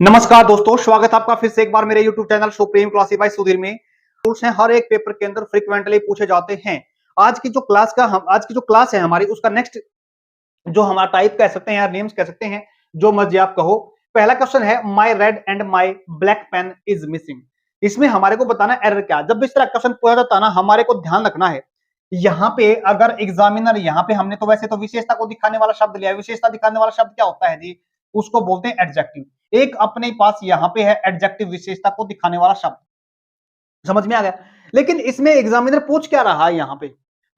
नमस्कार दोस्तों, स्वागत है आपका फिर से एक बार मेरे YouTube channel supreme classy by Sudhir में। रूल्स हैं हर एक पेपर के अंदर फ्रीक्वेंटली पूछे जाते हैं। आज की जो क्लास है हमारी, उसका नेक्स्ट जो हमारा टाइप कह सकते हैं या नेम्स कह सकते हैं, जो मर्जी आप कहो। पहला क्वेश्चन है my red and my black pen is missing. इसमें हमारे को बताना एरर क्या। जब भी इस तरह क्वेश्चन पूछा जाता है ना, हमारे को ध्यान रखना है यहाँ पे अगर एग्जामिनर, यहाँ पे हमने तो वैसे तो विशेषता को दिखाने वाला शब्द लिया है। विशेषता दिखाने वाला शब्द क्या होता है जी? उसको बोलते हैं एडजेक्टिव। एक अपने पास यहाँ पे है एडजेक्टिव, विशेषता को दिखाने वाला शब्द। समझ में आ गया? लेकिन इसमें एग्जामिनर पूछ क्या रहा है? यहाँ पे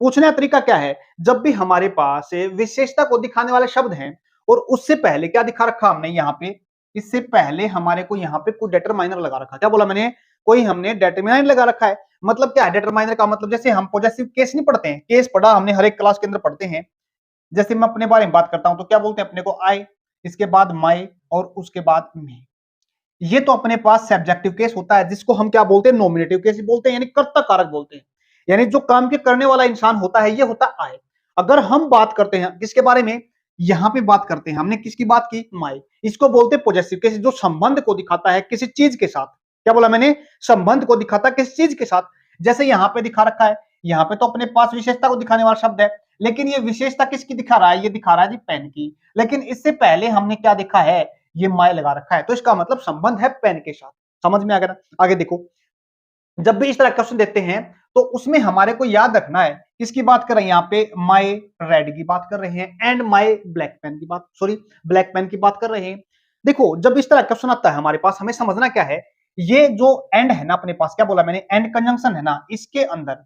पूछने का तरीका क्या है? जब भी हमारे पास विशेषता को दिखाने वाले शब्द हैं और उससे पहले क्या दिखा रखा हमने यहाँ पे, इससे पहले हमारे को यहाँ पे कोई डिटरमाइनर लगा रखा। क्या बोला मैंने? कोई हमने डिटरमाइनर लगा रखा है। मतलब क्या है डिटरमाइनर का मतलब? जैसे हम पॉजेसिव केस नहीं पढ़ते हैं, केस पढ़ा हमने, हर एक क्लास के अंदर पढ़ते हैं। जैसे मैं अपने बारे में बात करता हूं तो क्या बोलते हैं अपने को? आई, इसके बाद माई और उसके बाद मी। ये तो अपने पास सब्जेक्टिव केस होता है, जिसको हम क्या बोलते हैं? नॉमिनेटिव केस बोलते हैं, यानी कर्ता कारक बोलते हैं। यानी जो काम के करने वाला इंसान होता है, ये होता है आई। अगर हम बात करते हैं किसके बारे में, यहां पे बात करते हैं, हमने किसकी बात की? माई। इसको बोलते हैं पॉजेसिव केस, जो संबंध को दिखाता है किसी चीज के साथ। क्या बोला मैंने? संबंध को दिखाता है किसी चीज के साथ। जैसे यहां पे दिखा रखा है, यहां पे तो अपने पास विशेषता को दिखाने वाला शब्द है, लेकिन ये विशेषता किसकी दिखा रहा है? ये दिखा रहा है जी पेन की। लेकिन इससे पहले हमने क्या देखा है? ये माय लगा रखा है, तो इसका मतलब संबंध है पेन के साथ। समझ में आ गया ना? आगे देखो, जब भी इस तरह क्वेश्चन देते हैं तो उसमें हमारे को याद रखना है किसकी बात कर रहे हैं। यहाँ पे माय रेड की बात कर रहे हैं एंड माय ब्लैक पेन की बात, सॉरी ब्लैक पेन की बात कर रहे हैं। देखो, जब इस तरह क्वेश्चन आता है हमारे पास, हमें समझना क्या है, ये जो एंड है ना अपने पास, क्या बोला मैंने? एंड कंजंक्शन है ना, इसके अंदर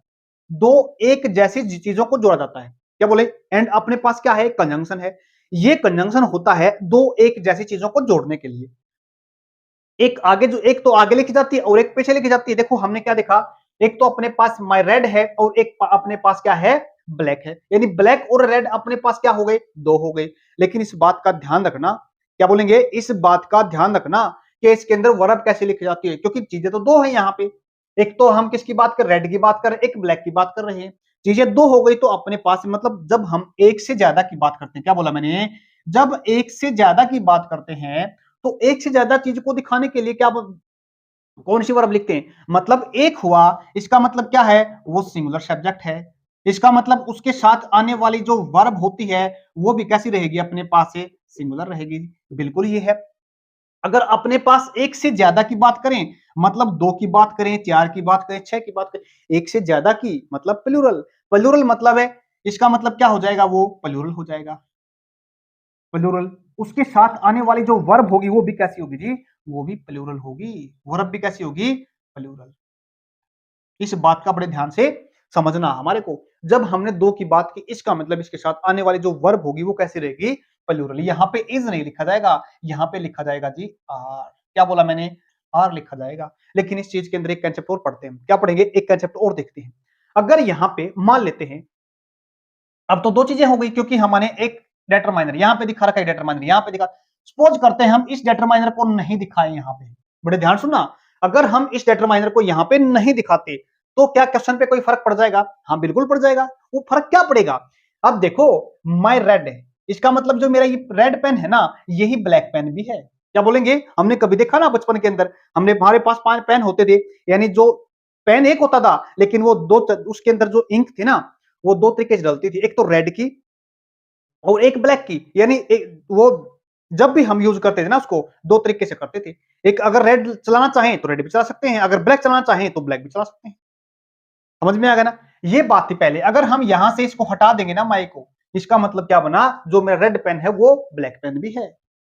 दो एक जैसी चीजों को जोड़ा जाता है। क्या बोले? एंड अपने पास क्या है? कंजंक्शन है। ये कंजंक्शन होता है दो एक जैसी चीजों को जोड़ने के लिए। एक तो आगे लिखी जाती है और एक पीछे लिखी जाती है। देखो हमने क्या देखा, एक तो अपने पास माई रेड है और एक अपने पास क्या है? ब्लैक है। यानी ब्लैक और रेड अपने पास क्या हो गए? दो हो गए। लेकिन इस बात का ध्यान रखना, क्या बोलेंगे? इस बात का ध्यान रखना कि इसके अंदर वर्ब कैसे लिखी जाती है, क्योंकि चीजें तो दो है यहाँ पे। एक तो हम किसकी बात कर, रेड की बात कर रहे हैं, एक ब्लैक की बात कर रहे हैं। चीजें दो हो गई तो अपने पास, मतलब जब हम एक से ज्यादा की बात करते हैं, क्या बोला मैंने? जब एक से ज्यादा की बात करते हैं तो एक से ज्यादा चीज को दिखाने के लिए क्या कौन सी वर्ब लिखते हैं? मतलब एक हुआ, इसका मतलब क्या है? वो सिंगुलर सब्जेक्ट है। इसका मतलब उसके साथ आने वाली जो वर्ब होती है वो भी कैसी रहेगी? अपने पास से सिंगुलर रहेगी। बिल्कुल ये है। अगर अपने पास एक से ज्यादा की बात करें, मतलब दो की बात करें, चार की बात करें, छह की बात करें, एक से ज्यादा की मतलब प्लूरल। प्लूरल मतलब है, इसका मतलब क्या हो जाएगा? वो प्लूरल हो जाएगा। प्लूरल, उसके साथ आने वाली जो वर्ब होगी वो भी कैसी होगी जी? वो भी प्लूरल होगी। वर्ब भी कैसी होगी? प्लूरल। इस बात का बड़े ध्यान से समझना हमारे को। जब हमने दो की बात की, इसका मतलब इसके साथ आने वाली जो वर्ब होगी वो कैसी रहेगी? प्लूरल। यहाँ पे इज नहीं लिखा जाएगा, यहाँ पे लिखा जाएगा जी आर। क्या बोला मैंने? आर लिखा जाएगा। लेकिन इस चीज के अंदर एक कंसेप्ट और पढ़ते हैं। क्या पढ़ेंगे? एक कंसेप्ट और देखते हैं। अगर यहाँ पे मान लेते हैं, अब तो दो चीजें हो गई, क्योंकि हमने एक डिटरमाइनर यहां पे दिखा रखा है, डिटरमाइनर यहां पे दिखा। सपोज करते हैं हम इस डिटरमाइनर को नहीं दिखाएं यहां पे, बड़े ध्यान सुनना। अगर हम इस डिटरमाइनर को यहां पे नहीं दिखाते तो क्या क्वेश्चन पे कोई फर्क पड़ जाएगा? हाँ बिल्कुल पड़ जाएगा। वो फर्क क्या पड़ेगा? अब देखो, माई रेड है, इसका मतलब जो मेरा ये रेड पेन है ना, यही ब्लैक पेन भी है। क्या बोलेंगे? हमने कभी देखा ना बचपन के अंदर, हमने हमारे पास 5 पेन होते थे, यानी जो पेन एक होता था लेकिन वो दो, उसके अंदर जो इंक थी ना, वो दो तरीके से डलती थी, एक तो रेड की और एक ब्लैक की। यानी एक वो जब भी हम यूज करते थे ना, उसको दो तरीके से करते थे। एक, अगर रेड चलाना चाहें तो रेड भी चला सकते हैं, अगर ब्लैक चलाना चाहें तो ब्लैक भी चला सकते हैं। समझ में आ गया ना? ये बात थी पहले। अगर हम यहां से इसको हटा देंगे ना माई को, इसका मतलब क्या बना? जो मेरा रेड पेन है वो ब्लैक पेन भी है।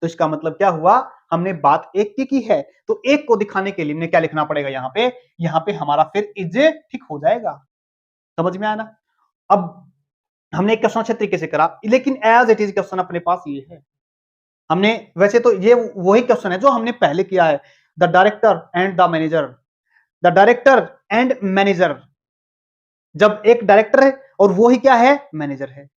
तो इसका मतलब क्या हुआ? हमने बात एक की है, तो एक को दिखाने के लिए हमने क्या लिखना पड़ेगा यहाँ पे? यहाँ पे हमारा फिर इज ठीक हो जाएगा। समझ में आया ना? अब हमने एक क्वेश्चन अच्छे तरीके से करा, लेकिन एज इट इज क्वेश्चन अपने पास ये है। हमने वैसे तो ये वही क्वेश्चन है जो हमने पहले किया है, the director and the manager. The director and manager, जब एक डायरेक्टर है और वो ही क्या है? मैनेजर है।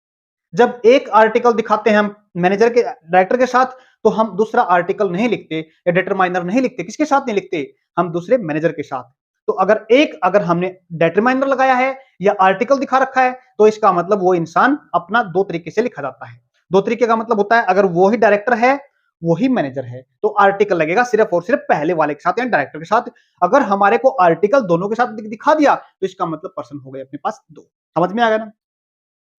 जब एक आर्टिकल दिखाते हैं हम मैनेजर के, डायरेक्टर के साथ, तो हम दूसरा आर्टिकल नहीं लिखते या डिटरमाइनर नहीं लिखते। किसके साथ नहीं लिखते? हम दूसरे मैनेजर के साथ। तो अगर हमने डिटरमाइनर लगाया है या आर्टिकल दिखा रखा है, तो इसका मतलब वो इंसान अपना दो तरीके से लिखा जाता है। दो तरीके का मतलब होता है, अगर वो ही डायरेक्टर है वही मैनेजर है। तो आर्टिकल लगेगा सिर्फ और सिर्फ पहले वाले के साथ या डायरेक्टर के साथ। अगर हमारे को आर्टिकल दोनों के साथ दिखा दिया तो इसका मतलब पर्सन हो गए अपने पास दो। समझ में आ गया ना,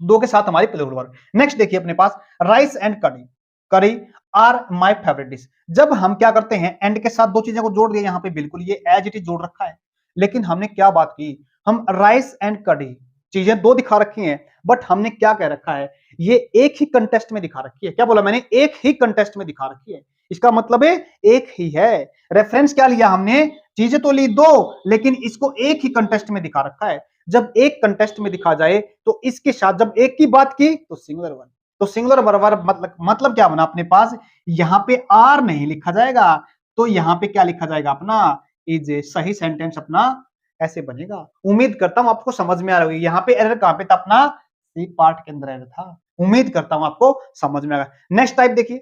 दो के साथ हमारी प्लूरल वर्ब। नेक्स्ट देखिए अपने पास राइस एंड करी, करी आर माय फेवरेट डिश। जब हम क्या करते हैं एंड के साथ दो चीजों को जोड़ दिया, यहाँ पे बिल्कुल ये एज इट इज जोड़ रखा है, लेकिन हमने क्या बात की, हम राइस एंड कड़ी चीजें दो दिखा रखी हैं, बट हमने क्या कह रखा है, ये एक ही कंटेस्ट में दिखा रखी है। क्या बोला मैंने, एक ही कंटेस्ट में दिखा रखी है, इसका मतलब है एक ही है। रेफरेंस क्या लिया हमने, चीजें तो ली दो लेकिन इसको एक ही कंटेस्ट में दिखा रखा है। जब एक कंटेस्ट में दिखा जाए तो इसके साथ जब एक की बात की तो सिंगुलर वर्ब, तो सिंगुलर वर्ब मतलब क्या बना अपने पास, यहां पे आर नहीं लिखा जाएगा, तो यहां पे क्या लिखा जाएगा अपना इज। सही सेंटेंस अपना ऐसे बनेगा। उम्मीद करता हूं आपको समझ में आ रही है। यहाँ पे एरर कहां पे था अपना, सी पार्ट के अंदर एरर था। उम्मीद करता हूं आपको समझ में आ गया। नेक्स्ट टाइप देखिए,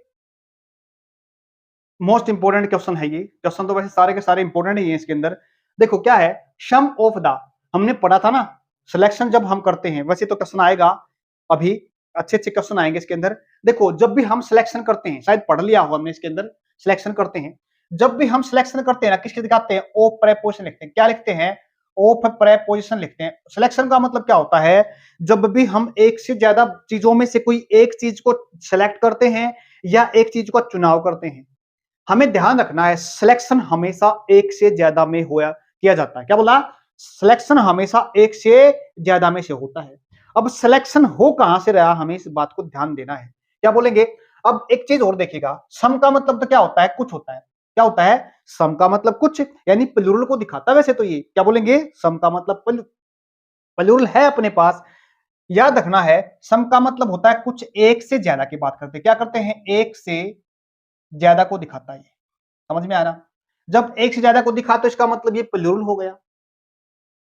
मोस्ट इंपोर्टेंट क्वेश्चन है ये। क्वेश्चन तो वैसे सारे के सारे इंपोर्टेंट ही है इसके अंदर। देखो क्या है, सम ऑफ द, हमने पढ़ा था ना सिलेक्शन जब हम करते हैं, वैसे तो क्वेश्चन आएगा अभी, अच्छे अच्छे क्वेश्चन आएंगे इसके अंदर। देखो जब भी हम सिलेक्शन करते हैं, शायद पढ़ लिया होगा हमने इसके अंदर, सिलेक्शन करते हैं, जब भी हम सिलेक्शन करते हैं ना, किसके दिखाते हैं, ओ प्रेपोजिशन लिखते हैं। क्या लिखते हैं, ऑफ प्रेपोजिशन लिखते हैं। सिलेक्शन का मतलब क्या होता है, जब भी हम एक से ज्यादा चीजों में से कोई एक चीज को सिलेक्ट करते हैं या एक चीज का चुनाव करते हैं। हमें ध्यान रखना है सिलेक्शन हमेशा एक से ज्यादा में होया किया जाता है। क्या बोला, सिलेक्शन हमेशा एक से ज्यादा में से होता है। अब सिलेक्शन हो कहां से रहा, हमें इस बात को ध्यान देना है। क्या बोलेंगे, अब एक चीज और देखिएगा, सम का मतलब तो क्या होता है, कुछ होता है। क्या होता है, सम का मतलब कुछ, यानी प्लूरल को दिखाता है। वैसे तो ये क्या बोलेंगे, सम का मतलब प्लूरल है अपने पास। याद रखना है, सम का मतलब होता है कुछ एक से ज्यादा की बात करते हैं। क्या करते हैं, एक से ज्यादा को दिखाता है। समझ में आ रहा, जब एक से ज्यादा को दिखा तो इसका मतलब ये प्लूरल हो गया।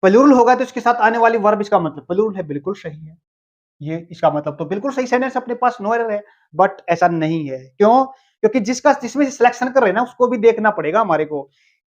प्लूरल होगा तो इसके साथ आने वाली वर्ब इसका मतलब प्लूरल है, बिल्कुल सही है। ये इसका मतलब तो बिल्कुल सही सेंटेंस अपने पास, नो एरर है। बट ऐसा नहीं है, क्यों, क्योंकि जिसका जिसमें से सिलेक्शन कर रहे हैं ना उसको भी देखना पड़ेगा हमारे को।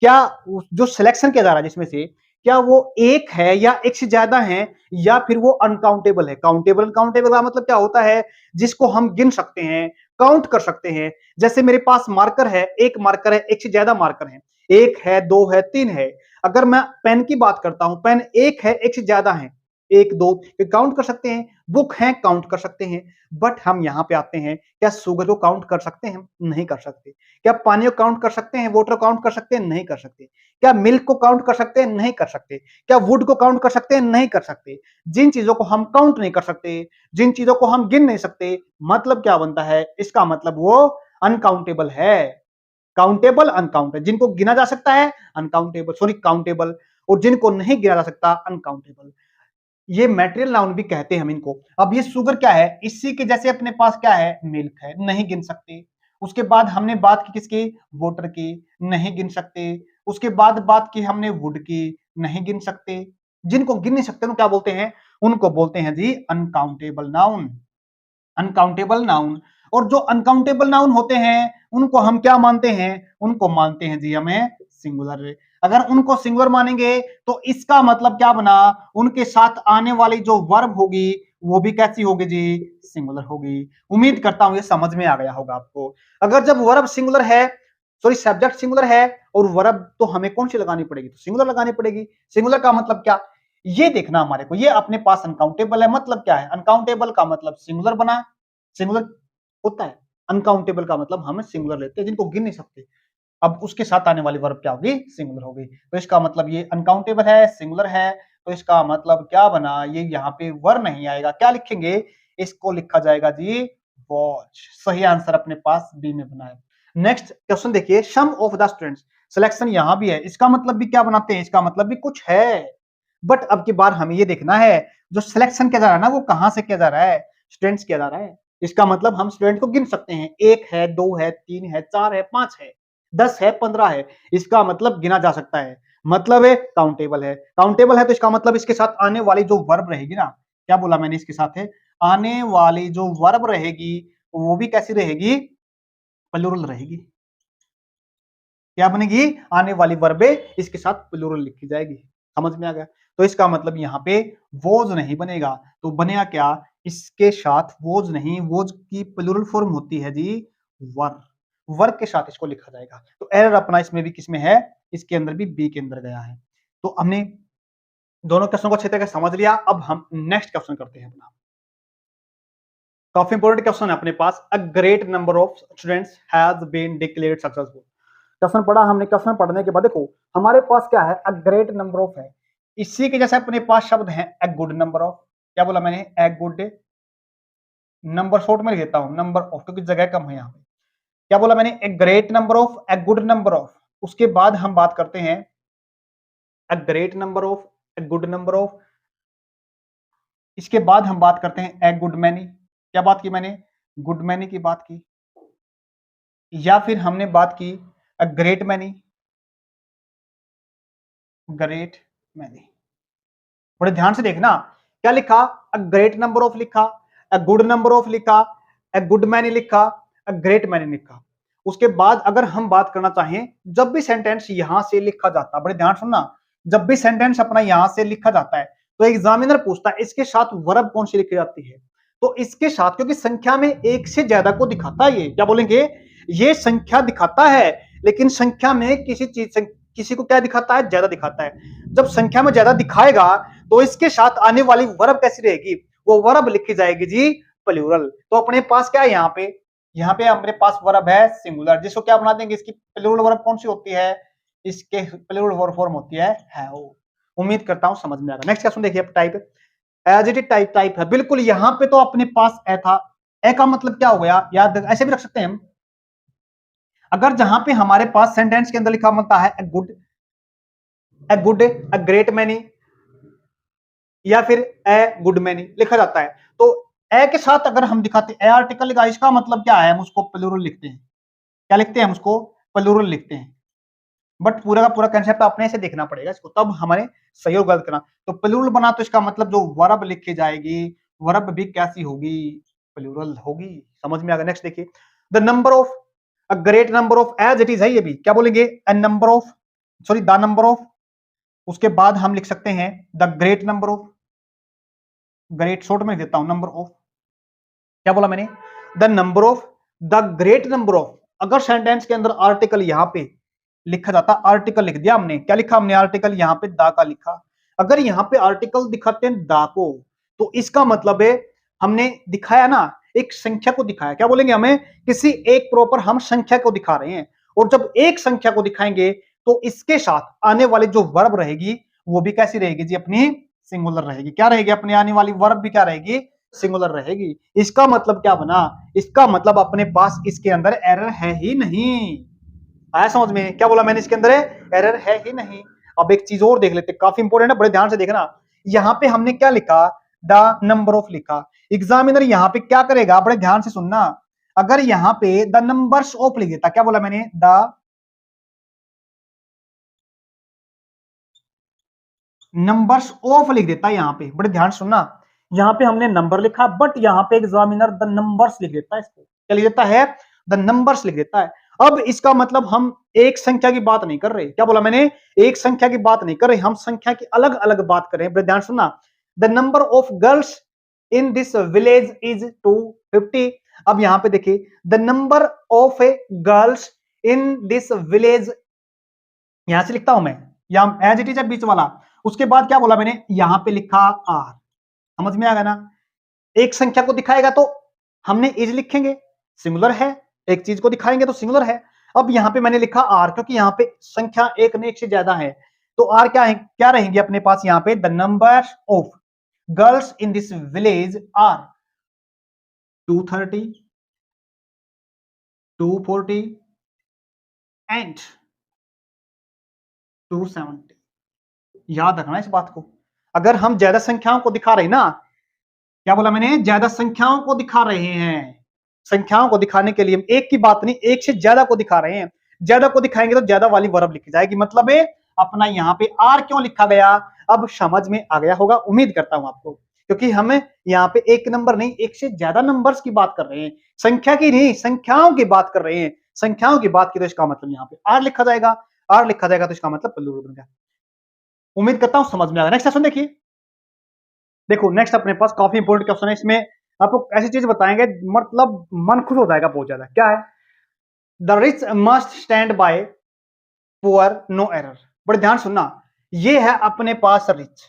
क्या जो सिलेक्शन किया जा रहा है जिसमें से, क्या वो एक है या एक से ज्यादा है, या फिर वो अनकाउंटेबल है। काउंटेबल अनकाउंटेबल का मतलब क्या होता है, जिसको हम गिन सकते हैं, काउंट कर सकते हैं। जैसे मेरे पास मार्कर है, एक मार्कर है, एक से ज्यादा मार्कर है, एक है, दो है, तीन है। अगर मैं पेन की बात करता हूं, पेन एक है, एक से ज्यादा है, एक दो काउंट कर सकते हैं। बुक है, काउंट कर सकते हैं। बट हम यहां पे आते हैं, क्या शुगर को काउंट कर सकते हैं, नहीं कर सकते। क्या पानी को काउंट कर सकते हैं, वाटर काउंट कर सकते हैं, नहीं कर सकते। क्या मिल्क को काउंट कर सकते हैं, नहीं कर सकते। क्या वुड को काउंट कर सकते हैं, नहीं कर सकते। जिन चीजों को हम काउंट नहीं कर सकते, जिन चीजों को हम गिन नहीं सकते, मतलब क्या बनता है, इसका मतलब वो अनकाउंटेबल है। काउंटेबल अनकाउंटेबल, जिनको गिना जा सकता है अनकाउंटेबल, सॉरी काउंटेबल, और जिनको नहीं गिना जा सकता अनकाउंटेबल। ये मैटेरियल नाउन भी कहते हैं हम इनको। अब ये शुगर क्या है, इसी के जैसे अपने पास क्या है, मिल्क है, नहीं गिन सकते। उसके बाद हमने बात की किसकी, वाटर की, नहीं गिन सकते। उसके बाद बात की हमने वुड की, नहीं गिन सकते। जिनको गिन नहीं सकते उनको क्या बोलते हैं, उनको बोलते हैं जी अनकाउंटेबल नाउन। अनकाउंटेबल नाउन, और जो अनकाउंटेबल नाउन होते हैं उनको हम क्या मानते हैं, उनको मानते हैं जी हमें सिंगुलर। अगर उनको सिंगुलर मानेंगे तो इसका मतलब क्या बना, उनके साथ आने वाली जो वर्ब होगी वो भी कैसी होगी जी, सिंगुलर होगी। उम्मीद करता हूं ये समझ में आ गया होगा आपको। अगर जब वर्ब सिंगुलर है, सॉरी सब्जेक्ट सिंगुलर है और वर्ब तो हमें कौन सी लगानी पड़ेगी, तो सिंगुलर लगानी पड़ेगी। सिंगुलर का मतलब क्या, ये देखना हमारे को। ये अपने पास अनकाउंटेबल है, मतलब क्या है, अनकाउंटेबल का मतलब सिंगुलर बना, सिंगुलर होता है। अनकाउंटेबल का मतलब हम सिंगुलर लेते हैं, जिनको गिन नहीं सकते। अब उसके साथ आने वाली वर्ब क्या होगी, सिंगुलर होगी। तो इसका मतलब ये अनकाउंटेबल है, सिंगुलर है, तो इसका मतलब क्या बना, ये यहाँ पे वर नहीं आएगा। क्या लिखेंगे, इसको लिखा जाएगा जी वॉच। सही आंसर अपने पास बी में बना है। नेक्स्ट क्वेश्चन देखिए, सम ऑफ द स्टूडेंट्स, सिलेक्शन यहां भी है, इसका मतलब भी क्या बनाते हैं, इसका मतलब भी कुछ है। बट अब की बार हमें ये देखना है, जो सिलेक्शन किया जा रहा है ना वो कहां से किया जा रहा है, स्टूडेंट्स किया जा रहा है। इसका मतलब हम स्टूडेंट को गिन सकते हैं, एक है, दो है, तीन है, चार है, पांच है, 10 है, 15 है। इसका मतलब गिना जा सकता है, मतलब है काउंटेबल है। काउंटेबल है तो इसका मतलब इसके साथ आने वाली जो वर्ब रहेगी ना, क्या बोला मैंने, इसके साथ है आने वाली जो वर्ब रहेगी वो भी कैसी रहेगी, प्लूरल रहेगी। क्या बनेगी, आने वाली वर्बे इसके साथ प्लूरल लिखी जाएगी। समझ में आ गया, तो इसका मतलब यहाँ पे वोज नहीं बनेगा, तो बनेगा क्या, इसके साथ वोज नहीं, वोज की प्लूरल फॉर्म होती है जी वर। वर्ग के साथ इसको लिखा जाएगा। तो एरर अपना इसमें भी किसमें है, इसके अंदर भी बी के अंदर गया है। तो हमने दोनों क्वेश्चन को अच्छे तरीके से समझ लिया। अब हम नेक्स्ट क्वेश्चन करते हैं अपना। काफी इंपोर्टेंट क्वेश्चन है अपने पास। A great number of students has been declared successful. Question पढ़ा हमने, क्वेश्चन पढ़ने के बाद देखो हमारे पास क्या है, अ ग्रेट नंबर ऑफ है, इसी के जैसे अपने पास शब्द है ए गुड नंबर ऑफ। क्या बोला मैंने, ए गुड नंबर, शॉर्ट में लिख देता हूं नंबर ऑफ क्योंकि जगह कम है यहाँ पे। क्या बोला मैंने, a great number of, a good number of. उसके बाद हम बात करते हैं अ great number of, a good number of. इसके बाद हम बात करते हैं ए गुड मैनी। क्या बात की मैंने, गुड मैनी की बात की। या फिर हमने बात की a great many, great many. बड़े ध्यान से देखना, क्या लिखा, अ ग्रेट नंबर ऑफ लिखा, अ गुड नंबर ऑफ लिखा, अ गुड मैनी लिखा, अ ग्रेट मैनी लिखा। उसके बाद अगर हम बात करना चाहें, जब भी सेंटेंस यहां से लिखा जाता है, बड़े ध्यान सुनना, जब भी सेंटेंस अपना यहां से लिखा जाता है तो एग्जामिनर पूछता है इसके साथ वर्ब कौन सी लिखी जाती है। तो इसके साथ, क्योंकि संख्या में एक से ज्यादा को दिखाता है, ये क्या बोलेंगे, ये संख्या दिखाता है, लेकिन संख्या में किसी को क्या दिखाता है, ज्यादा दिखाता है। जब संख्या में ज्यादा दिखाएगा तो इसके साथ आने वाली वर्ब कैसी रहेगी, वो वर्ब लिखी जाएगी जी प्लूरल। तो अपने पास क्या है यहाँ पे अपने पास वर्ब है सिंगुलर, जिसको क्या बना देंगे, इसकी प्लूरल वर्ब कौन सी होती है, इसके प्लूरल वर्ब फॉर्म होती है हैव। उम्मीद करता हूं समझ में आएगा। नेक्स्ट क्वेश्चन देखिए, टाइप एज इट टाइप है, बिल्कुल यहाँ पे तो अपने पास ए था। ए का मतलब क्या हो गया, याद ऐसे भी रख सकते हैं हम, अगर जहां पे हमारे पास सेंटेंस के अंदर लिखा होता है a good, a great many, या फिर ए गुड मैनी लिखा जाता है, तो ए के साथ अगर हम दिखाते ए आर्टिकल का, इसका मतलब क्या है, हम उसको प्लूरल लिखते हैं। क्या लिखते हैं, हम उसको प्लूरल लिखते हैं। बट पूरा का पूरा कंसेप्ट अपने से देखना पड़ेगा इसको, तब हमारे सही और गलत करना। तो प्लूरल बना तो इसका मतलब जो वर्ब लिखी जाएगी, वर्ब भी कैसी होगी, प्लूरल होगी। समझ में आ गया। नेक्स्ट देखिए, the number of, a great number of, as it is है ये भी, क्या बोलेंगे, a number of, sorry the number of. उसके बाद हम लिख सकते हैं the great number of, great short में देता हूं नंबर ऑफ। क्या बोला मैंने, the number of the great number of. अगर सेंटेंस के अंदर आर्टिकल यहां पे लिखा जाता, आर्टिकल लिख दिया हमने, क्या लिखा हमने, आर्टिकल यहां पे दा का लिखा। अगर यहां पे आर्टिकल दिखाते हैं दा को, तो इसका मतलब है हमने दिखाया ना, एक संख्या को दिखाया। क्या बोलेंगे, हमें किसी एक प्रॉपर हम संख्या को दिखा रहे हैं, और जब एक संख्या को दिखाएंगे तो इसके साथ आने वाली जो वर्ब रहेगी वो भी कैसी रहेगी जी, अपनी सिंगुलर रहेगी। क्या रहेगी, अपनी आने वाली वर्ब भी क्या रहेगी, सिंगुलर रहेगी। इसका मतलब क्या बना, इसका मतलब अपने पास इसके अंदर एरर है ही नहीं। आया समझ में, क्या बोला मैंने, इसके अंदर एरर है ही नहीं। अब एक चीज और देख लेते, काफी इंपोर्टेंट है, बड़े ध्यान से देखना। यहां पे हमने क्या लिखा, द नंबर ऑफ लिखा। एग्जामिनर यहां पे क्या करेगा, बड़े ध्यान से सुनना, अगर यहां पे द नंबर्स ऑफ लिख देता, क्या बोला मैंने, द नंबर्स ऑफ लिख देता, यहां पे बड़े ध्यान से सुनना, यहां पे हमने नंबर लिखा, बट यहां पे एग्जामिनर द नंबर्स लिख देता है, इसको क्या लिख देता है, द नंबर्स लिख देता है। अब इसका मतलब हम एक संख्या की बात नहीं कर रहे। क्या बोला मैंने, एक संख्या की बात नहीं कर रहे, हम संख्या की अलग अलग बात कर रहे हैं। बड़े ध्यान सुनना, the number of girls in this village is 250। अब यहां पे देखिए, the number of A girls in this village, यहां से लिखता हूं मैं, यहां एज इट इज है बीच वाला। उसके बाद क्या बोला मैंने, यहां पे लिखा आर। समझ में आ गया ना, एक संख्या को दिखाएगा तो हमने इज लिखेंगे, सिंगुलर है, एक चीज को दिखाएंगे तो सिंगुलर है। अब यहां पे मैंने लिखा आर, क्योंकि यहां पे संख्या एक ने एक से ज्यादा है, तो आर क्या है, क्या रहेंगे अपने पास यहां पे, the number of girls in this village are 230, 240 and 270। याद रखना इस बात को, अगर हम ज्यादा संख्याओं को दिखा रहे हैं ना, क्या बोला मैंने, ज्यादा संख्याओं को दिखा रहे हैं, संख्याओं को दिखाने के लिए हम एक की बात नहीं, एक से ज्यादा को दिखा रहे हैं। ज्यादा को दिखाएंगे तो ज्यादा वाली वर्ब लिखी जाएगी, मतलब है अपना यहाँ पे आर क्यों लिखा गया, अब समझ में आ गया होगा, उम्मीद करता हूं आपको, क्योंकि हमें यहाँ पे एक नंबर नहीं, एक से ज्यादा नंबर्स की बात कर रहे हैं, संख्या की नहीं, संख्याओं की बात कर रहे हैं, संख्याओं की बात की, तो इसका मतलब यहाँ पे आर लिखा जाएगा, आर लिखा जाएगा तो इसका मतलब प्लूरल बन गया। उम्मीद करता हूं समझ में आ गया। नेक्स्ट क्वेश्चन देखिए, देखो नेक्स्ट अपने पास काफी इंपोर्टेंट क्वेश्चन है, इसमें आपको ऐसी चीज बताएंगे मतलब मन खुश हो जाएगा बहुत ज्यादा। क्या है, the rich must stand by poor, no error. बड़े ध्यान सुनना, ये है अपने पास रिच।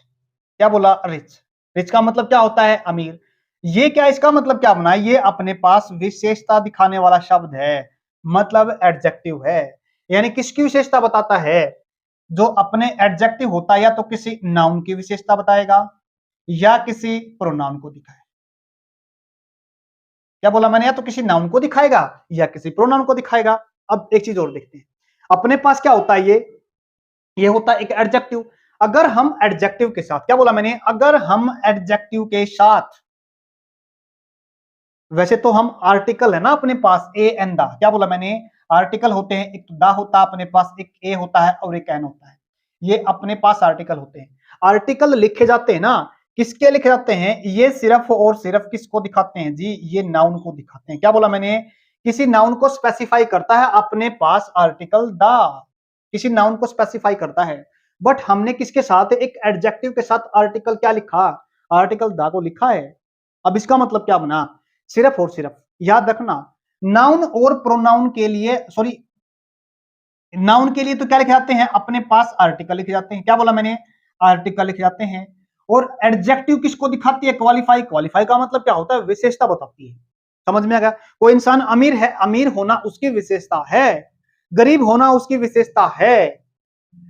क्या बोला? रिच। रिच का मतलब क्या होता है? अमीर। ये क्या, इसका मतलब क्या बना? ये अपने पास विशेषता दिखाने वाला शब्द है, मतलब एडजेक्टिव है। यानी किसकी विशेषता बताता है? जो अपने एडजेक्टिव होता है या तो किसी नाउन की विशेषता बताएगा या किसी प्रोनाउन को दिखाए। क्या बोला मैंने? या तो किसी नाउन को दिखाएगा या किसी प्रोनाउन को दिखाएगा। अब एक चीज और देखते हैं, अपने पास क्या होता है? ये होता है एक एडजेक्टिव। अगर हम एडजेक्टिव के साथ, क्या बोला मैंने? अगर हम एडजेक्टिव के साथ, वैसे तो हम आर्टिकल है ना अपने पास, ए एन दा। क्या बोला मैंने? आर्टिकल होते हैं, एक तो दा होता है अपने पास, एक ए होता है और एक एन होता है। ये अपने पास आर्टिकल होते हैं। आर्टिकल लिखे जाते हैं ना, किसके लिखे जाते हैं? ये सिर्फ और सिर्फ किसको दिखाते हैं जी? ये नाउन को दिखाते हैं। क्या बोला मैंने? किसी नाउन को स्पेसिफाई करता है अपने पास आर्टिकल दा, किसी नाउन को स्पेसिफाई करता है। बट हमने किसके साथ? एक एडजेक्टिव के साथ आर्टिकल क्या लिखा? आर्टिकल दा को लिखा है। अब इसका मतलब क्या बना? सिर्फ और सिर्फ याद रखना, नाउन और प्रोनाउन के लिए, सॉरी, नाउन के लिए तो क्या लिखे जाते हैं? अपने पास आर्टिकल लिखे जाते हैं। क्या बोला मैंने? आर्टिकल लिखे जाते हैं। और एडजेक्टिव किसको दिखाती है? क्वालिफाई। क्वालिफाई का मतलब क्या होता है? विशेषता बताती है। समझ में आ गया? कोई इंसान अमीर है, अमीर होना उसकी विशेषता है। गरीब होना उसकी विशेषता है।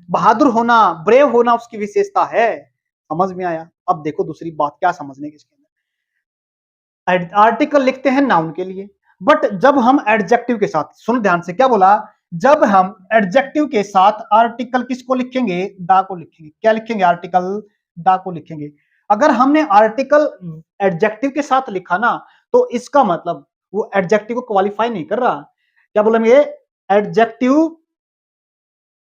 बहादुर होना, ब्रेव होना उसकी विशेषता है। समझ में आया? अब देखो दूसरी बात क्या समझने की इसके अंदर, आर्टिकल लिखते हैं नाउन के लिए, बट जब हम एडजेक्टिव के साथ, सुन ध्यान से, क्या बोला? जब हम एडजेक्टिव के साथ आर्टिकल किसको लिखेंगे? दा को लिखेंगे। क्या लिखेंगे? आर्टिकल दा को लिखेंगे। अगर हमने आर्टिकल एडजेक्टिव के साथ लिखा ना, तो इसका मतलब वो एडजेक्टिव को क्वालिफाई नहीं कर रहा। क्या बोला मैं? एडजेक्टिव,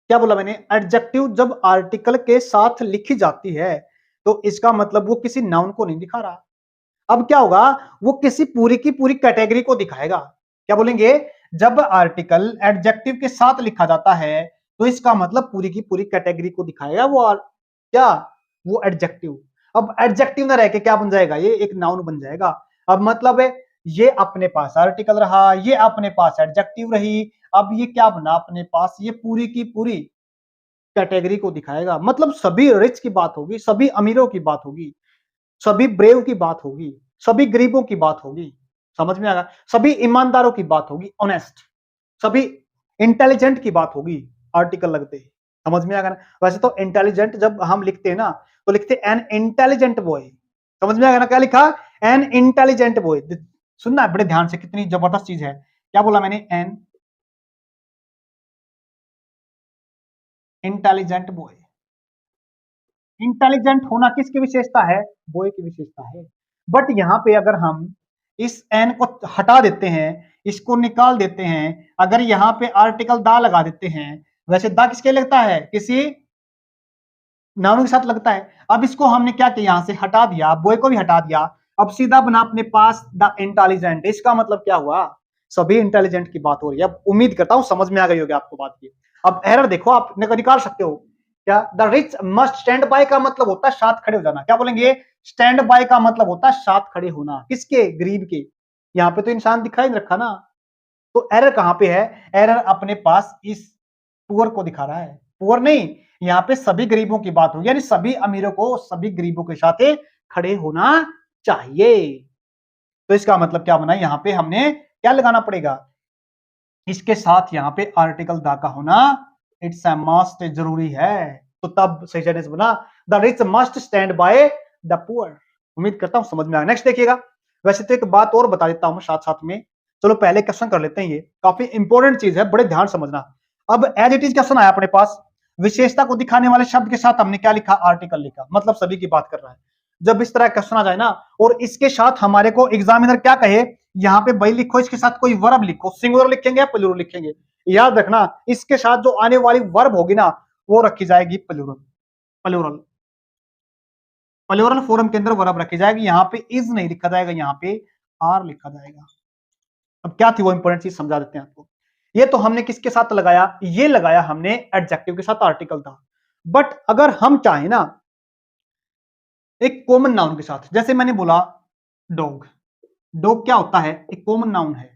क्या बोला मैंने? एडजेक्टिव जब आर्टिकल के साथ लिखी जाती है तो इसका मतलब वो किसी नाउन को नहीं दिखा रहा। अब क्या होगा? वो किसी पूरी की पूरी कैटेगरी को दिखाएगा। क्या बोलेंगे? जब आर्टिकल एडजेक्टिव के साथ लिखा जाता है तो इसका मतलब पूरी की पूरी कैटेगरी को दिखाएगा वो क्या? वो एडजेक्टिव। अब एडजेक्टिव ना रह के क्या बन जाएगा? ये एक नाउन बन जाएगा। अब मतलब है, ये अपने पास आर्टिकल रहा, ये अपने पास एडजेक्टिव रही। अब ये क्या बना अपने पास? ये पूरी की पूरी कैटेगरी को दिखाएगा। मतलब सभी रिच की बात होगी, सभी अमीरों की बात होगी, सभी ब्रेव की बात होगी, सभी गरीबों की बात होगी। समझ में आ गया? सभी ईमानदारों की बात होगी, ऑनेस्ट, सभी इंटेलिजेंट की बात होगी आर्टिकल लगते ही। समझ में आ गया ना? वैसे तो इंटेलिजेंट जब हम लिखते हैं ना, तो लिखते एन इंटेलिजेंट बॉय। समझ में आ गया ना? क्या लिखा? An intelligent boy. सुनना है बड़े ध्यान से, कितनी जबरदस्त चीज है। क्या बोला मैंने? An intelligent boy. इंटेलिजेंट होना किसकी विशेषता है? बॉय की विशेषता है। बट यहां पे अगर हम इस एन को हटा देते हैं, इसको निकाल देते हैं, अगर यहां पे आर्टिकल दा लगा देते हैं, वैसे दा किसके लगता है? किसी नाउन के साथ लगता है। अब इसको हमने क्या किया? यहां से हटा दिया, बॉय को भी हटा दिया। अब सीधा बना अपने पास द इंटेलिजेंट। इसका मतलब क्या हुआ? सभी इंटेलिजेंट की बात हो रही है। अब उम्मीद करता हूं समझ में आ गई होगी आपको बात की। अब एरर देखो, आप निकाल सकते हो। क्या? The rich must stand bye का मतलब होता है साथ खड़े हो जाना। क्या बोलेंगे? स्टैंड बाय का मतलब होता है साथ खड़े होना। किसके? गरीब के। यहाँ पे तो इंसान दिखाई नहीं रखा ना, तो एरर कहां पे है? एरर अपने पास इस पुअर को दिखा रहा है। पुअर नहीं, यहाँ पे सभी गरीबों की बात होगी, यानी सभी अमीरों को सभी गरीबों के साथ खड़े होना चाहिए। तो इसका मतलब क्या बना? यहाँ पे हमने क्या लगाना पड़ेगा? इसके साथ यहाँ पे आर्टिकल दा का होना इट्स अ मस्ट, जरूरी है। तो तब सही सेंटेंस बना the rich must stand by the poor. उम्मीद करता हूं समझ में आया। नेक्स्ट देखिएगा। वैसे तो एक बात और बता देता हूं साथ साथ में, चलो पहले क्वेश्चन कर लेते हैं। ये काफी इंपॉर्टेंट चीज है, बड़े ध्यान समझना। अब एज इट इज क्वेश्चन आया अपने पास, विशेषता को दिखाने वाले शब्द के साथ हमने क्या लिखा? आर्टिकल लिखा, मतलब सभी की बात कर रहा है। जब इस तरह क्वेश्चन आ जाए ना, और इसके साथ हमारे को एग्जामिनर क्या कहे, यहाँ पे भाई लिखो, इसके साथ कोई वर्ब लिखो, सिंगुलर लिखेंगे या प्लूरल लिखेंगे। याद रखना, इसके साथ जो आने वाली वर्ब होगी ना, वो रखी जाएगी प्लूरल। प्लूरल, प्लूरल फॉर्म के अंदर वर्ब रखी जाएगी। यहाँ पे इज नहीं लिखा जाएगा, यहाँ पे आर लिखा जाएगा। अब क्या थी वो इंपॉर्टेंट चीज, समझा देते हैं आपको। ये तो हमने किसके साथ लगाया? ये लगाया हमने एडजेक्टिव के साथ, आर्टिकल था। बट अगर हम चाहे ना एक कॉमन नाउन के साथ, जैसे मैंने बोला डॉग। डॉग क्या होता है? एक कॉमन नाउन है।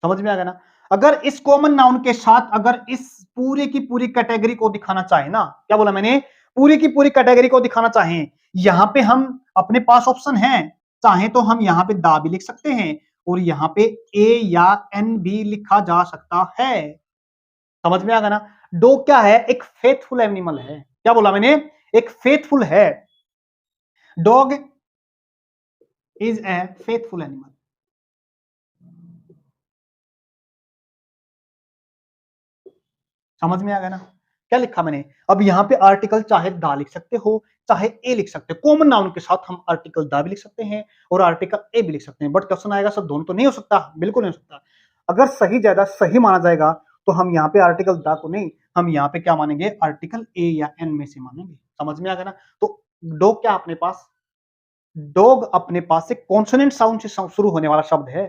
समझ में आ गया ना? अगर इस कॉमन नाउन के साथ अगर इस पूरी की पूरी कैटेगरी को दिखाना चाहे ना, क्या बोला मैंने, पूरी की पूरी कैटेगरी को दिखाना चाहें, यहां पे हम अपने पास ऑप्शन है, चाहे तो हम यहां पे दा भी लिख सकते हैं और यहां पे ए या एन भी लिखा जा सकता है। समझ में आ गया ना। डॉग क्या है, एक फेथफुल एनिमल है। क्या बोला मैंने, एक फेथफुल है। Dog is a faithful animal. समझ में आ गया ना, क्या लिखा मैंने। अब यहाँ पे आर्टिकल चाहे दा लिख सकते हो, चाहे ए लिख सकते हो। कॉमन नाउन के साथ हम आर्टिकल दा भी लिख सकते हैं और आर्टिकल ए भी लिख सकते हैं। बट क्वेश्चन आएगा सर दोनों तो नहीं हो सकता, बिल्कुल नहीं हो सकता। अगर सही ज्यादा सही माना जाएगा तो हम यहाँ पे आर्टिकल दा को नहीं, हम यहाँ पे क्या मानेंगे, आर्टिकल ए या एन में से मानेंगे। समझ में आ गया ना। तो डॉग क्या अपने पास, डॉग अपने पास एक कॉन्सोनेंट साउंड से शुरू होने वाला शब्द है।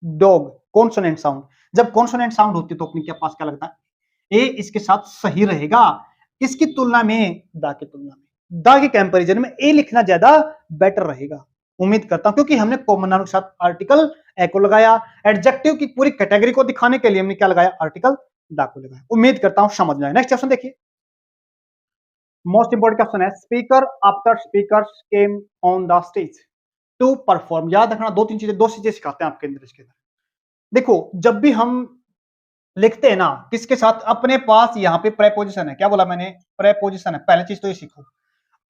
डॉग कॉन्सोनेंट साउंड, जब कॉन्सोनेंट साउंड होती है तो अपने के पास क्या लगता है, ए इसके साथ सही रहेगा। किसकी तुलना में, दा की तुलना में। दा के कंपैरिजन में ए लिखना ज्यादा बेटर रहेगा। उम्मीद करता हूं, क्योंकि हमने कॉमन नाउन के साथ आर्टिकल ए को लगाया, एडजेक्टिव की पूरी कैटेगरी को दिखाने के लिए हमने क्या लगाया, आर्टिकल दा को लगाया। उम्मीद करता हूं समझ में आए। नेक्स्ट क्वेश्चन देखिए, मोस्ट इंपोर्टेंट क्वेश्चन है, speaker after speakers came on the stage to perform. याद रखना, दो चीजें सिखाते हैं आपके अंदर इसके अंदर। देखो जब भी हम लिखते हैं ना, किसके साथ, अपने पास यहाँ पे प्रेपोजिशन है। क्या बोला मैंने, प्रेपोजिशन है। पहली चीज तो ये सीखो,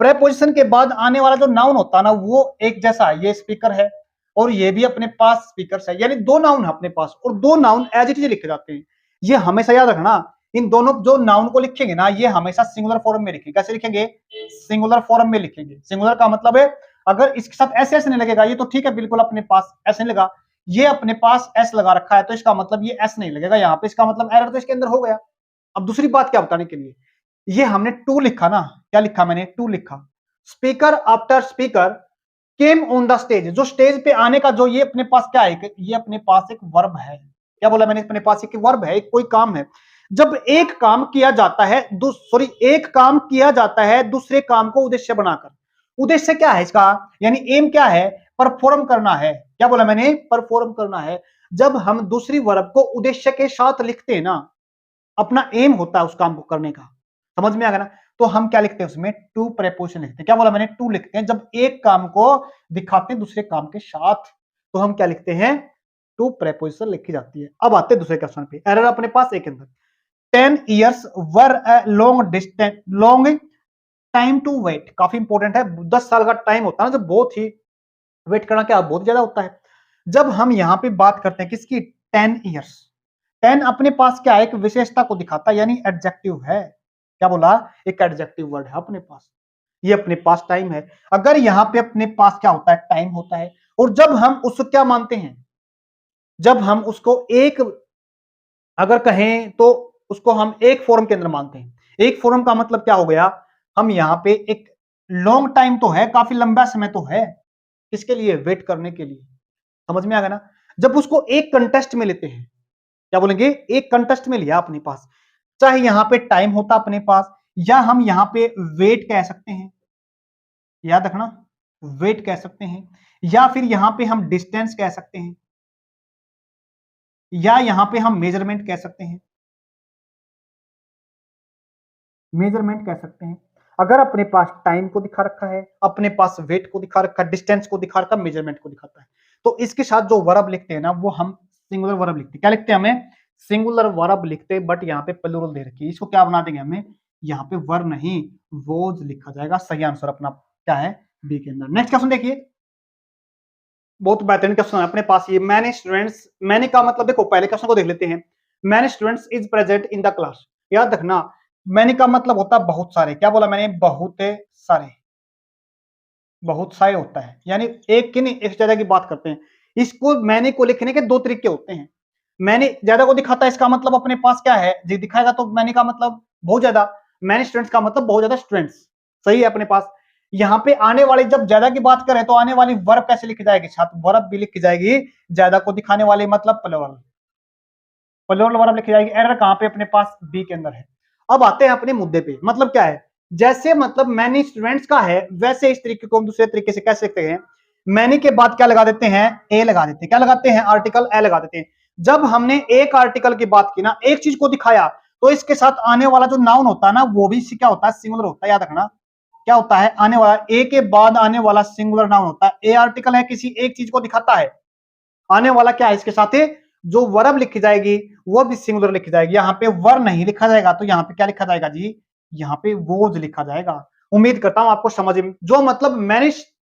प्रेपोजिशन के बाद आने वाला जो नाउन होता है ना, वो एक जैसा है। ये स्पीकर है और ये भी अपने पास स्पीकर है, यानी दो नाउन है अपने पास और दो नाउन एज इट इज लिखे जाते हैं। ये हमेशा याद रखना, इन दोनों जो नाउन को लिखेंगे ना, ये हमेशा सिंगुलर फॉर्म में लिखेंगे। कैसे लिखेंगे, सिंगुलर फॉर्म में लिखेंगे। सिंगुलर का मतलब है, अगर इसके साथ ऐसे ऐसे नहीं लगेगा, ये तो ठीक है बिल्कुल अपने पास ऐसे नहीं लगा, ये अपने पास एस लगा रखा है तो इसका मतलब ये एस नहीं लगेगा यहाँ पे, इसका मतलब एरर तो इसके अंदर हो गया। अब दूसरी बात क्या बताने के लिए, ये हमने टू लिखा ना, क्या लिखा मैंने, टू लिखा। Speaker after speaker came on the stage, जो स्टेज पे आने का जो ये अपने पास क्या है, ये अपने पास एक वर्ब है। क्या बोला मैंने, अपने पास एक वर्ब है, एक कोई काम है। जब एक काम किया जाता है, एक काम किया जाता है दूसरे काम को उद्देश्य बनाकर। उद्देश्य क्या है इसका, यानी एम क्या है, परफॉर्म करना है। क्या बोला मैंने, परफॉर्म करना है। जब हम दूसरी वर्ब को उद्देश्य के साथ लिखते हैं ना, अपना एम होता है उस काम को करने का। समझ में आ गया ना। तो हम क्या लिखते हैं उसमें, टू प्रेपोजिशन लिखते हैं। क्या बोला मैंने, टू लिखते हैं जब एक काम को दिखाते हैं दूसरे काम के साथ, तो हम क्या लिखते हैं, टू प्रेपोजिशन लिखी जाती है। अब आते हैं दूसरे क्वेश्चन पे। एरर अपने पास एक अंदर, 10 years were a long time to wait. काफी इंपॉर्टेंट है। 10 साल का टाइम होता है ना, जो बहुत ही वेट करना क्या बहुत ज्यादा होता है। जब हम यहां पे बात करते हैं किसकी, 10 ईयर्स, 10 अपने पास क्या है, एक विशेषता को दिखाता है, यानी एडजेक्टिव है। क्या बोला, एक एडजेक्टिव वर्ड है अपने पास। ये अपने पास टाइम है। अगर यहां पे अपने पास क्या होता है, टाइम होता है, और जब हम उसको क्या मानते हैं, जब हम उसको एक, अगर कहें तो उसको हम एक फॉर्म के अंदर मानते हैं। एक फॉर्म का मतलब क्या हो गया, हम यहाँ पे एक लॉन्ग टाइम तो है, काफी लंबा समय तो है, किसके लिए, वेट करने के लिए। समझ में आ गया ना। जब उसको एक कंटेस्ट में लेते हैं, क्या बोलेंगे, एक कंटेस्ट में लिया अपने पास, चाहे यहां पे टाइम होता अपने पास, या हम यहां पे वेट कह सकते हैं, याद रखना, वेट कह सकते हैं, या फिर यहां पे हम डिस्टेंस कह सकते हैं, या यहां पे हम मेजरमेंट कह सकते हैं, मेजरमेंट कह सकते हैं। अगर अपने पास टाइम को दिखा रखा है, अपने पास वेट को दिखा रखा है, डिस्टेंस को दिखा रखा है, मेजरमेंट को दिखाता है, तो इसके साथ जो वर्ब लिखते हैं ना, वो हम सिंगुलर वर्ब लिखते हैं। क्या लिखते हैं, हमें सिंगुलर वर्ब लिखते हैं। बट यहाँ पे प्लूरल दे रखी है, इसको क्या बना देंगे, हमें यहाँ पे वर्ब नहीं वोज लिखा जाएगा। सही आंसर अपना क्या है, बी के अंदर। नेक्स्ट क्वेश्चन देखिए, बहुत बेहतरीन क्वेश्चन है अपने पास ये। मैनी स्टूडेंट्स, मैनी का मतलब देखो, पहले क्वेश्चन को देख लेते हैं। Many students is present in the class. याद रखना, मैनी का मतलब होता है बहुत सारे। क्या बोला मैंने, बहुत सारे, बहुत सारे होता है, यानी एक की नहीं, एक ज्यादा की बात करते हैं। इसको मैनी को लिखने के दो तरीके होते हैं। मैनी ज्यादा को दिखाता है, इसका मतलब अपने पास क्या है, जी दिखाएगा, तो मैनी का मतलब बहुत ज्यादा, मैनी स्टूडेंट्स का मतलब बहुत ज्यादा स्टूडेंट्स। सही है अपने पास। यहाँ पे आने वाली, जब ज्यादा की बात करें तो आने वाली वर्ब कैसे लिखी जाएगी, छात्र वर्ब भी लिखी जाएगी, ज्यादा को दिखाने वाली मतलब प्लूरल, प्लूरल वर्ब लिखी जाएगी। एरर कहां पे, अपने पास बी के अंदर है। अब आते हैं अपने मुद्दे पे। मतलब क्या है, जैसे मतलब मैनी स्टूडेंट्स का है, वैसे इस तरीके को हम दूसरे तरीके से कह सकते हैं। मैनी के बाद क्या लगा देते हैं, ए लगा देते हैं। क्या लगाते हैं, आर्टिकल ए लगा देते हैं। जब हमने एक आर्टिकल की बात की ना, एक चीज को दिखाया, तो इसके साथ आने वाला जो नाउन होता है ना, वो भी क्या होता है, सिंगुलर होता है। याद रखना क्या होता है, आने वाला, ए के बाद आने वाला सिंगुलर नाउन होता है। ए आर्टिकल है, किसी एक चीज को दिखाता है, आने वाला क्या है इसके साथ, जो वर्ब लिखी जाएगी वो भी सिंगुलर लिखी जाएगी। यहाँ पे वर नहीं लिखा जाएगा, तो यहाँ पे क्या लिखा जाएगा जी, यहाँ पे वोज लिखा जाएगा। उम्मीद करता हूं आपको समझ में, जो मतलब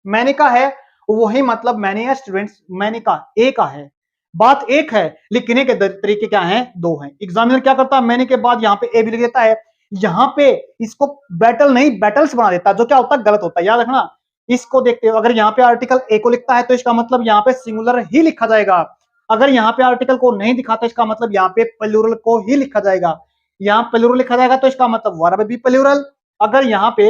मैंने का है वही मतलब मैंने या स्टूडेंट्स मैंने का ए का है, बात एक है, लिखने के तरीके क्या हैं, दो हैं। एग्जामिनर क्या करता है, मैंने के बाद यहाँ पे ए भी लिख देता है, यहाँ पे इसको बैटल नहीं बैटल्स बना देता है, जो क्या होता है, गलत होता है। याद रखना, इसको देखते हो, अगर यहाँ पे आर्टिकल ए को लिखता है तो इसका मतलब यहाँ पे सिंगुलर ही लिखा जाएगा। अगर यहाँ पे आर्टिकल को नहीं दिखाता, इसका मतलब यहाँ पे प्लूरल को ही लिखा जाएगा। यहाँ प्लूरल लिखा जाएगा तो इसका मतलब वर्ब भी प्लूरल। अगर यहाँ पे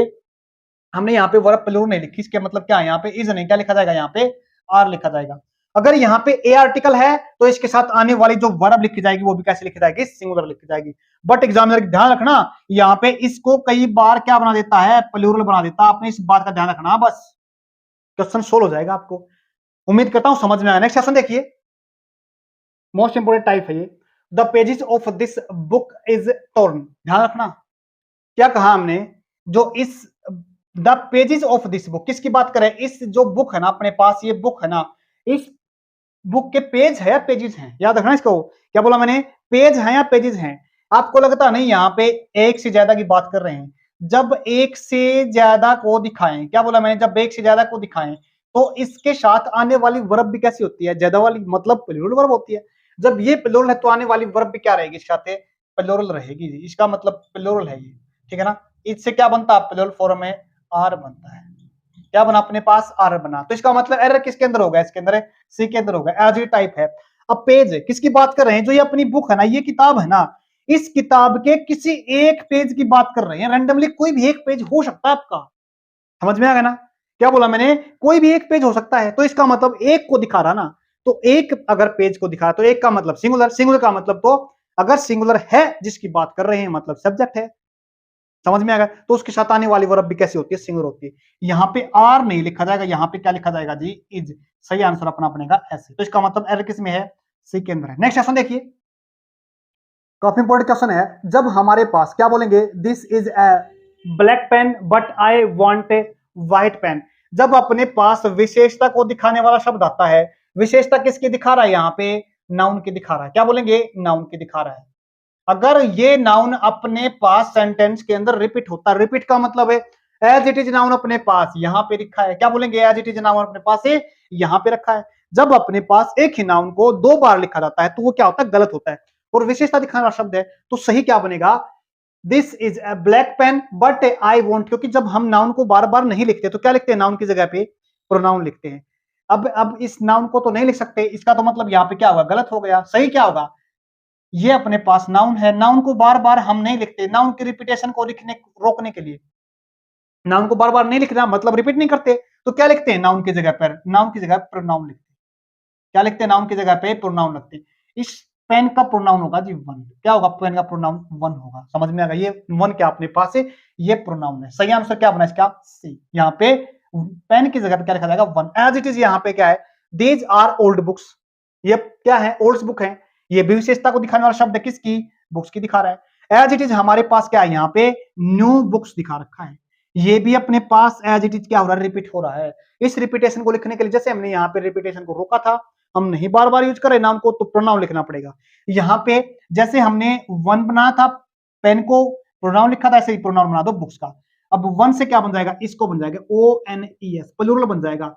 हमने यहाँ पे वर्ब प्लूरल नहीं लिखी, इसका मतलब क्या है, यहाँ पे इज नहीं, क्या लिखा जाएगा, यहाँ पे आर लिखा जाएगा। अगर यहाँ पे ए आर्टिकल है तो इसके साथ आने वाली जो वर्ब लिखी जाएगी वो भी कैसे लिखी जाएगी, सिंगुलर लिखी जाएगी। बट एग्जामिनर ध्यान रखना, यहाँ पे इसको कई बार क्या बना देता है, प्लूरल बना देता है। आपने इस बात का ध्यान रखना, बस क्वेश्चन सोल्व हो जाएगा आपको। उम्मीद करता हूं समझ में आया। नेक्स्ट क्वेश्चन देखिए, मोस्ट इंपोर्टेंट टाइप है ये, the pages of this book is torn. ध्यान रखना क्या कहा हमने, जो इस the pages of this book, किसकी बात करें, इस जो बुक है ना अपने पास, ये बुक है ना, इस बुक के पेज है या पेजेस हैं, याद रखना इसको। क्या बोला मैंने, पेज है या पेजेस हैं। आपको लगता नहीं यहाँ पे एक से ज्यादा की बात कर रहे हैं, जब एक से ज्यादा को दिखाएं, क्या बोला मैंने, जब एक से ज्यादा को दिखाएं तो इसके साथ आने वाली वर्ब भी कैसी होती है, ज्यादा वाली, मतलब प्लूरल वर्ब होती है। जब ये प्लूरल है तो आने वाली वर्ब भी क्या रहेगी, इसके साथ प्लूरल रहेगी, इसका मतलब प्लूरल है ये, ठीक है ना। इससे क्या बनता है, प्लूरल फॉर्म में आर बनता है, क्या बना अपने पास, आर बना। तो इसका मतलब एरर किसके अंदर होगा, इसके अंदर सी के अंदर होगा, एज ए टाइप है। अब पेज है, किसकी बात कर रहे हैं, जो ये अपनी बुक है ना, ये किताब है ना, इस किताब के किसी एक पेज की बात कर रहे हैं। रैंडमली कोई भी एक पेज हो सकता है आपका, समझ में आ गया ना। क्या बोला मैंने, कोई भी एक पेज हो सकता है, तो इसका मतलब एक को दिखा रहा ना, तो एक अगर पेज को दिखा तो एक का मतलब सिंगुलर, सिंगुलर का मतलब तो अगर सिंगुलर है जिसकी बात कर रहे हैं मतलब सब्जेक्ट है, समझ में आ गया। तो उसके साथ आने वाली वर्ब भी कैसी होती है, सिंगुलर होती है। यहाँ पे आर नहीं लिखा जाएगा, यहाँ पे क्या लिखा जाएगा जी, इज। सही आंसर अपना बनेगा ऐसे। तो इसका मतलब एरर किस में है, सी के अंदर है। नेक्स्ट क्वेश्चन देखिए, काफी इंपॉर्टेंट क्वेश्चन है। जब हमारे पास क्या बोलेंगे, this is a black pen but I want a white pen. जब अपने पास विशेषता को दिखाने वाला शब्द आता है, विशेषता किसकी दिखा रहा है, यहाँ पे नाउन की दिखा रहा है, क्या बोलेंगे, नाउन की दिखा रहा है। अगर ये नाउन अपने पास सेंटेंस के अंदर रिपीट होता है, रिपीट का मतलब है एज इट इज नाउन अपने पास यहाँ पे रखा है, क्या बोलेंगे, एज इट इज नाउन अपने पास है यहाँ पे रखा है। जब अपने पास एक ही नाउन को दो बार लिखा जाता है तो वो क्या होता है, गलत होता है। और विशेषता दिखाने वाला शब्द है, तो सही क्या बनेगा, this is a black pen but I want. क्योंकि जब हम नाउन को बार बार नहीं लिखते तो क्या लिखते हैं, नाउन की जगह पे प्रोनाउन लिखते हैं। अब इस नाउन को तो नहीं लिख सकते, इसका तो मतलब यहाँ पे क्या होगा, गलत हो गया। सही क्या होगा, ये अपने पास नाउन है, नाउन को बार बार हम नहीं लिखते, नाउन की रिपीटेशन को लिखने रोकने के लिए नाउन को बार बार नहीं लिखना, मतलब रिपीट नहीं करते, तो क्या लिखते हैं, नाउन की जगह पर, नाउन की जगह प्रोनाउन लिखते हैं। क्या लिखते हैं, नाउन की जगह पे प्रोनाउन लिखते हैं। इस पेन का प्रोनाउन होगा जी वन, क्या होगा, पेन का प्रोनाउन वन होगा। समझ में आ गया, ये वन क्या अपने पास है, ये प्रोनाउन है। सही आंसर क्या बना इसका, सी। यहाँ पे पेन की जगह पे क्या लिखा जाएगा, वन। एज इट इज यहाँ पे क्या है, दीज आर ओल्ड बुक्स, ये क्या है, ओल्ड बुक है। ये भी विशेषता को दिखाने वाला शब्द है, किसकी, बुक्स की दिखा रहा है। एज इट इज हमारे पास क्या है, यहाँ पे न्यू बुक्स दिखा रखा है, ये भी अपने पास एज इट इज क्या हो रहा है, रिपीट हो रहा है। इस रिपीटेशन को लिखने के लिए, जैसे हमने यहाँ पे रिपीटेशन को रोका था, हम नहीं बार बार यूज करें नाम को, तो प्रोनाउन लिखना पड़ेगा। यहाँ पे जैसे हमने वन बनाया था, पेन को प्रोनाउन लिखा था, ऐसे ही प्रोनाउन बना दो बुक्स का। अब वन से क्या बन जाएगा, इसको बन जाएगा O N E S, plural बन जाएगा।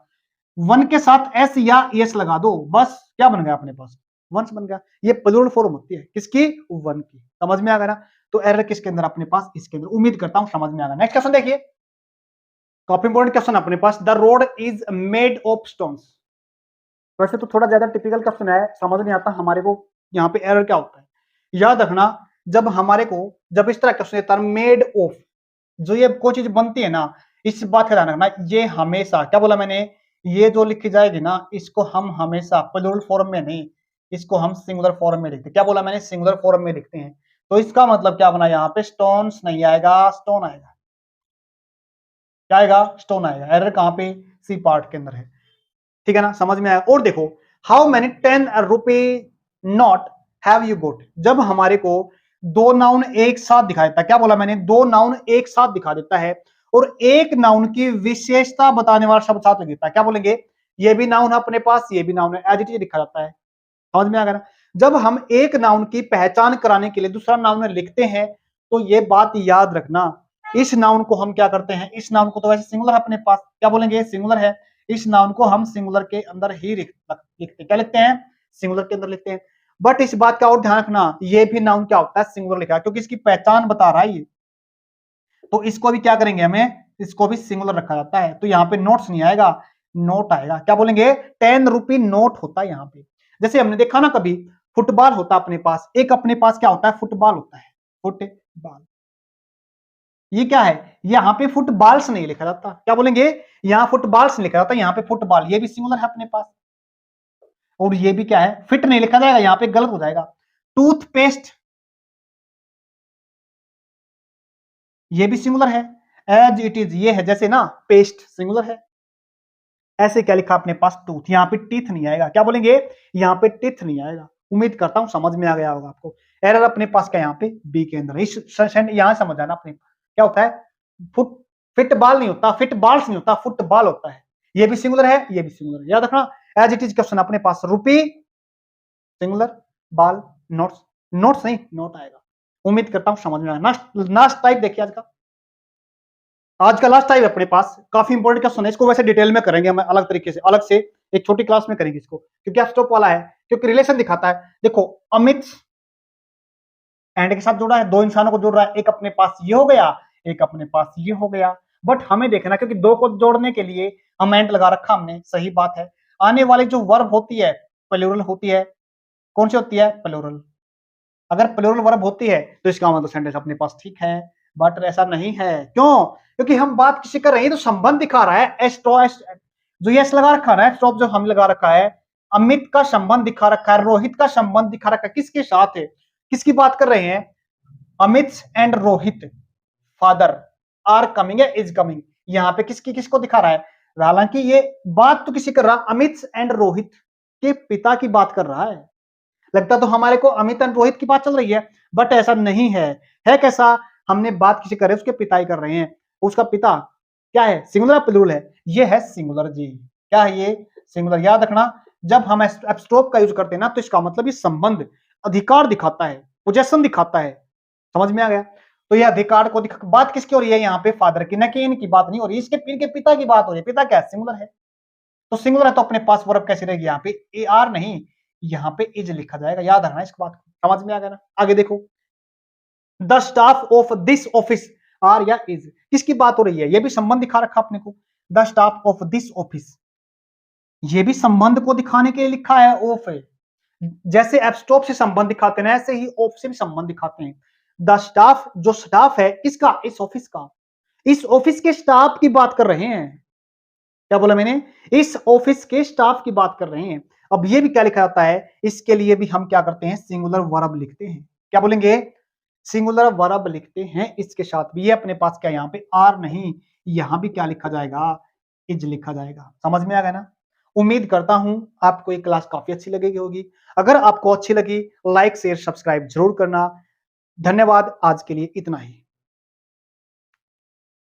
वन के साथ एस या एस लगा दो, बस क्या बन गया अपने पास, वंस बन गया। ये प्लूरल फॉर्म होती है किसकी, वन की। समझ में आ गया ना। तो एरर किसके अंदर, अपने पास इसके अंदर। उम्मीद करता हूं समझ में आ गया। नेक्स्ट क्वेश्चन देखिए, काफी इंपॉर्टेंट क्वेश्चन अपने पास, the road is made of stones. वैसे तो थोड़ा ज्यादा टिपिकल क्वेश्चन है, समझ नहीं आता हमारे को यहाँ पे एरर क्या होता है। याद रखना, जब हमारे को जब इस तरह क्वेश्चन देता है मेड ऑफ, जो ये कोई चीज बनती है ना, इस बात का ध्यान रखना, ये हमेशा, क्या बोला मैंने, ये जो लिखी जाएगी ना, इसको हम हमेशा प्लूरल फॉर्म में नहीं, इसको हम सिंगुलर फॉर्म में लिखते हैं। क्या बोला मैंने, सिंगुलर फॉर्म में लिखते हैं। तो इसका मतलब क्या बना, यहाँ पे स्टोन्स नहीं आएगा, स्टोन आएगा। क्या आएगा, स्टोन आएगा। एरर कहाँ पे, सी पार्ट के अंदर है, ठीक है ना। समझ में आया। और देखो, हाउ मेनी 10 रुपए नॉट, हैव यू गोट। जब हमारे को दो नाउन एक साथ दिखा देता है, क्या बोला मैंने, दो नाउन एक साथ दिखा देता है और एक नाउन की विशेषता बताने वाला शब्द साथ लग देता है, क्या बोलेंगे, ये भी नाउन है अपने पास, ये भी नाउन है, एज इट इज लिखा जाता है। समझ में आ गया ना। जब हम एक नाउन की पहचान कराने के लिए दूसरा नाउन लिखते हैं तो ये बात याद रखना, इस नाउन को हम क्या करते हैं, इस नाउन को तो वैसे सिंगुलर है अपने पास, क्या बोलेंगे, सिंगुलर है, इस नाउन को हम सिंगुलर के अंदर ही लिखते, क्या लिखते हैं, सिंगुलर के अंदर लिखते हैं। बट इस बात का और ध्यान रखना, ये भी नाउन क्या होता है, सिंगुलर लिखा है, क्योंकि इसकी पहचान बता रहा है ये, तो इसको भी क्या करेंगे, हमें इसको भी सिंगुलर रखा जाता है। तो यहाँ पे नोट्स नहीं आएगा, नोट आएगा, क्या बोलेंगे, 10 रुपी नोट होता है यहाँ पे। जैसे हमने देखा ना, कभी फुटबॉल होता है अपने पास, एक अपने पास क्या होता है, फुटबॉल होता है, फुटबॉल, ये क्या है, यहाँ पे फुटबॉल्स नहीं लिखा जाता, क्या बोलेंगे, यहाँ फुटबॉल्स नहीं लिखा जाता, यहाँ पे फुटबॉल, ये भी सिंगुलर है अपने पास, और ये भी क्या है, फिट नहीं लिखा जाएगा, यहाँ पे गलत हो जाएगा। टूथपेस्ट, ये भी सिंगुलर है, एज इट इज, ये है जैसे ना, पेस्ट सिंगुलर है। ऐसे क्या लिखा अपने पास, टूथ, यहाँ पे टीथ नहीं आएगा, क्या बोलेंगे, यहाँ पे टीथ नहीं आएगा। उम्मीद करता हूं समझ में आ गया होगा आपको। एरर अपने पास क्या, यहाँ पे बी के अंदर, इस यहां समझ आना अपने क्या होता है, फुट, फिट बॉल नहीं होता, फिट बॉल्स नहीं होता, फुटबॉल होता है। ये भी सिंगुलर है, ये भी सिंगुलर है, याद रखना। एज इट इज क्वेश्चन अपने पास, रुपी सिंगुलर, बॉल नोट्स, नोट्स नहीं नोट आएगा। उम्मीद करता हूं समझ में आया। लास्ट टाइप देखिए आज का लास्ट टाइप अपने पास, काफी इंपॉर्टेंट क्वेश्चन है, इसको वैसे डिटेल में करेंगे हम अलग तरीके से, अलग से एक छोटी क्लास में करेंगे इसको, क्योंकि स्टॉप वाला है, क्योंकि रिलेशन दिखाता है। देखो, अमित एंड के साथ जोड़ा है, दो इंसानों को जोड़ रहा है, एक अपने पास ये हो गया, एक अपने पास ये हो गया। बट हमें देखना, क्योंकि दो को जोड़ने के लिए हम एंड लगा रखा हमने, सही बात है। आने वाली जो वर्ब होती है प्लूरल होती है, कौन सी होती है, प्लूरल। अगर प्लूरल वर्ब होती है तो इसका मतलब सेंटेंस अपने पास ठीक है, बट ऐसा नहीं है। क्यों, क्योंकि हम बात किसी कर रहे हैं तो संबंध दिखा रहा है, जो यस लगा रखा है, स्टॉप जो हम लगा रखा है, अमित का संबंध दिखा रखा है, रोहित का संबंध दिखा रखा है, किसके साथ है, किसकी बात कर रहे हैं, Amit and Rohit father are coming है, इज कमिंग, यहाँ पे किसकी किसको दिखा रहा है। हालांकि ये बात तो किसी कर रहा, अमित एंड रोहित के पिता की बात कर रहा है। लगता तो हमारे को अमित एंड रोहित की बात चल रही है, बट ऐसा नहीं है कैसा, हमने बात किसी कर रहे हैं, उसके पिता ही कर रहे हैं। उसका पिता क्या है, सिंगुलर प्लूरल है, ये है सिंगुलर जी, क्या है ये, सिंगुलर। याद रखना, जब हम एब्स्ट्रोप का यूज करते हैं ना, तो इसका मतलब ये संबंध, अधिकार दिखाता है, पोजेशन दिखाता है। समझ में आ गया। तो ये अधिकार को बात किसकी हो रही है, यहाँ पे फादर की, न कि इनकी बात नहीं हो रही, इसके इनके पिता की बात हो रही है। पिता क्या है, सिंगुलर है, तो सिंगुलर है, तो अपने पास वर्ब कैसे रहेगी, यहाँ पे ए आर नहीं, यहाँ पे इज लिखा जाएगा। याद रखना इस बात को, समझ में आ गया ना। आगे देखो, the staff of this office are या इज, किसकी बात हो रही है, ये भी संबंध दिखा रखा अपने को, the staff of this office, ये भी संबंध को दिखाने के लिए लिखा है, ऑफ है। जैसे एब्स्ट्रोप से संबंध दिखाते हैं, ऐसे ही ऑफ से भी संबंध दिखाते हैं। द स्टाफ, जो स्टाफ है किसका, इस ऑफिस का, इस ऑफिस के स्टाफ की बात कर रहे हैं। क्या बोला मैंने, इस ऑफिस के स्टाफ की बात कर रहे हैं। अब ये भी क्या लिखा जाता है, इसके लिए भी हम क्या करते हैं, सिंगुलर वर्ब लिखते हैं। क्या बोलेंगे, सिंगुलर वर्ब लिखते हैं, इसके साथ भी। ये अपने पास क्या, यहाँ पे आर नहीं, यहां भी क्या लिखा जाएगा, इज लिखा जाएगा। समझ में आ गया ना। उम्मीद करता हूं आपको ये क्लास काफी अच्छी लगेगी होगी। अगर आपको अच्छी लगी, लाइक शेयर सब्सक्राइब जरूर करना। धन्यवाद, आज के लिए इतना ही।